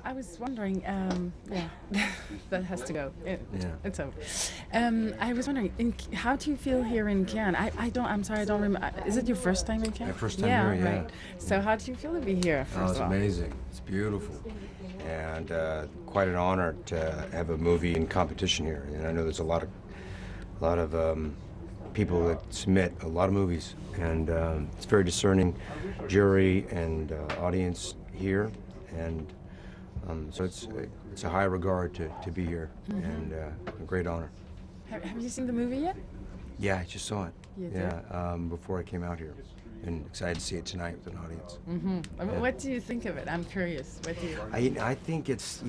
I was wondering, yeah, that has to go. Yeah. It's over. I was wondering, how do you feel here in Cannes? I'm sorry, I don't remember. Is it your first time in Cannes? My first time here, yeah. Right. So how do you feel to be here, Oh, first it's of all? amazing. It's beautiful. And quite an honor to have a movie in competition here. And I know there's a lot of people that submit a lot of movies. And it's a very discerning jury and audience here. And so it's a high regard to be here, and a great honor. Have you seen the movie yet? Yeah, I just saw it. You did? Yeah, before I came out here, and excited to see it tonight with an audience. Yeah. What do you think of it? I'm curious. What do you? I think it's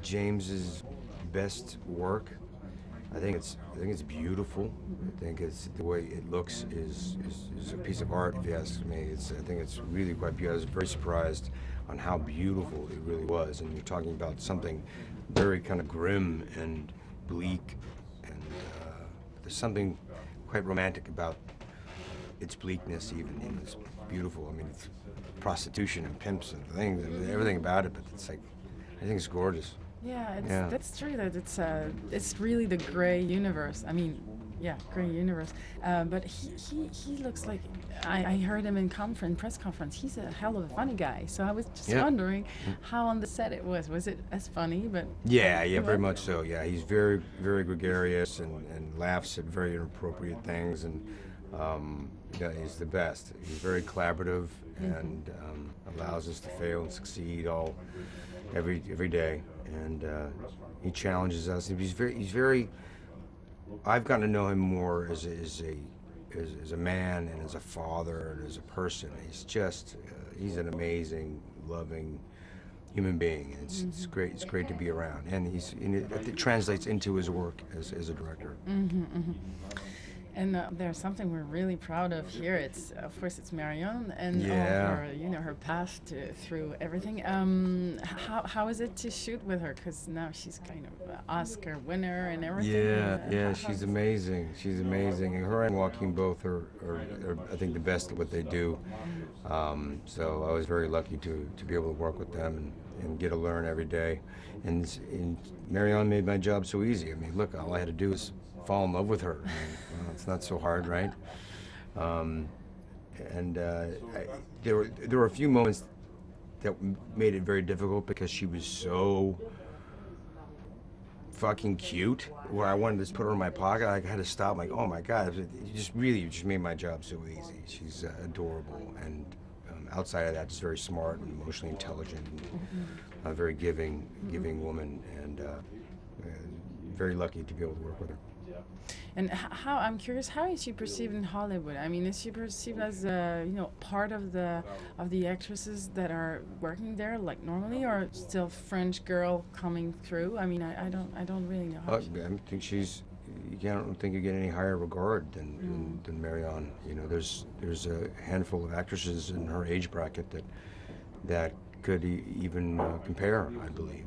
James's best work. I think it's beautiful. I think it's the way it looks is a piece of art. If you ask me, I think it's really quite beautiful. I was very surprised on how beautiful it really was. And you're talking about something very kind of grim and bleak, and there's something quite romantic about its bleakness. Even it's beautiful. I mean, it's prostitution and pimps and things, everything about it. But it's like, I think it's gorgeous. Yeah, that's true. That it's really the gray universe. I mean, yeah, gray universe. But he looks like I heard him in press conference. He's a hell of a funny guy. So I was just wondering how on the set it was. Was it as funny? But yeah, very much so. Yeah, he's very gregarious and laughs at very inappropriate things, and yeah, he's the best. He's very collaborative and allows us to fail and succeed every day. And he challenges us. He's very. I've gotten to know him more as a man and as a father and as a person. He's an amazing, loving human being. And it's great. It's great to be around, and it translates into his work as a director. And there's something we're really proud of here. It's of course it's Marion and all her her past through everything. How is it to shoot with her? Because now she's kind of Oscar winner and everything. Yeah, she's amazing. She's amazing. And her and Joaquin both are I think the best at what they do. So I was very lucky to be able to work with them and get to learn every day. And Marion made my job so easy. I mean, look, all I had to do was fall in love with her. I mean, well, it's not so hard, right? There were a few moments that made it very difficult because she was so fucking cute, where I wanted to put her in my pocket. I had to stop. Like, oh my God, you just made my job so easy. She's adorable, and outside of that, just very smart and emotionally intelligent, and a very giving woman, and very lucky to be able to work with her. And I'm curious, how is she perceived in Hollywood? I mean, is she perceived as part of the actresses that are working there like normally, or still French girl coming through? I mean, I don't really know. I think I don't think you get any higher regard than Marion. You know, there's a handful of actresses in her age bracket that could even compare, I believe,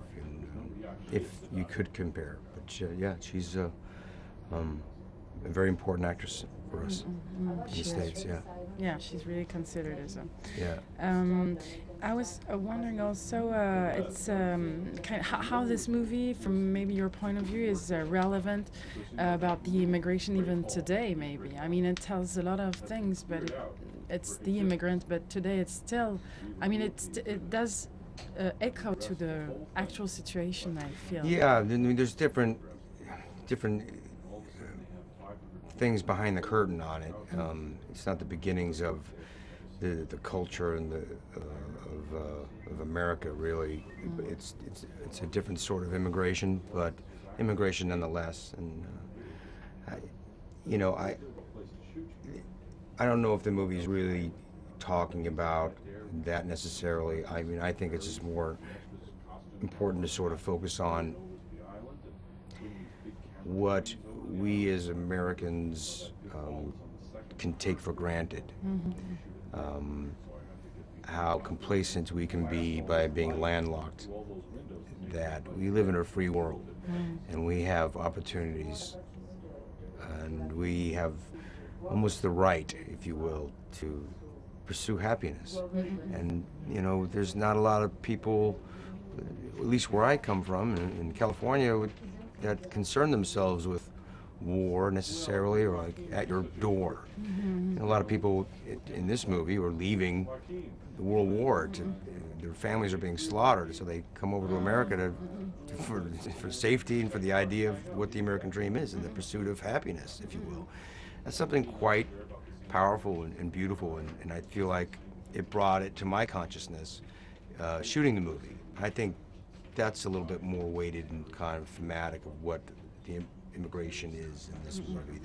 if you could compare. But yeah, she's a very important actress for us in the States. Yeah, she's really considered as a. Yeah. I was wondering also, it's kind of how this movie, from maybe your point of view, is relevant about the immigration even today. Maybe I mean, it tells a lot of things, but it's the immigrant. But today, it's still. I mean, it does echo to the actual situation. I feel. Yeah, I mean, there's different things behind the curtain on it. It's not the beginnings of the culture and of America, really. It's a different sort of immigration, but immigration nonetheless. And I don't know if the movie is really talking about that necessarily. I mean, I think it's just more important to sort of focus on what we as Americans can take for granted. How complacent we can be by being landlocked. That we live in a free world, and we have opportunities, and we have almost the right, if you will, to pursue happiness. And there's not a lot of people at least where I come from, in California, that concern themselves with war necessarily, or like at your door. And a lot of people in this movie were leaving the World War their families are being slaughtered, so they come over to America for safety and for the idea of what the American dream is and the pursuit of happiness, if you will. That's something quite powerful and beautiful, and I feel like it brought it to my consciousness shooting the movie. I think that's a little bit more weighted and kind of thematic of what the immigration is in this movie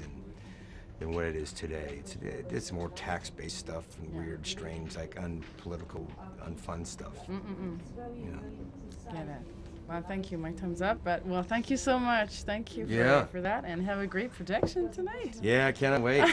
than what it is today. It's more tax-based stuff and weird, strange, like unpolitical, unfun stuff. You know. Get it. Well, thank you. My time's up. But well, thank you so much. Thank you for that, and have a great projection tonight. Yeah, I cannot wait.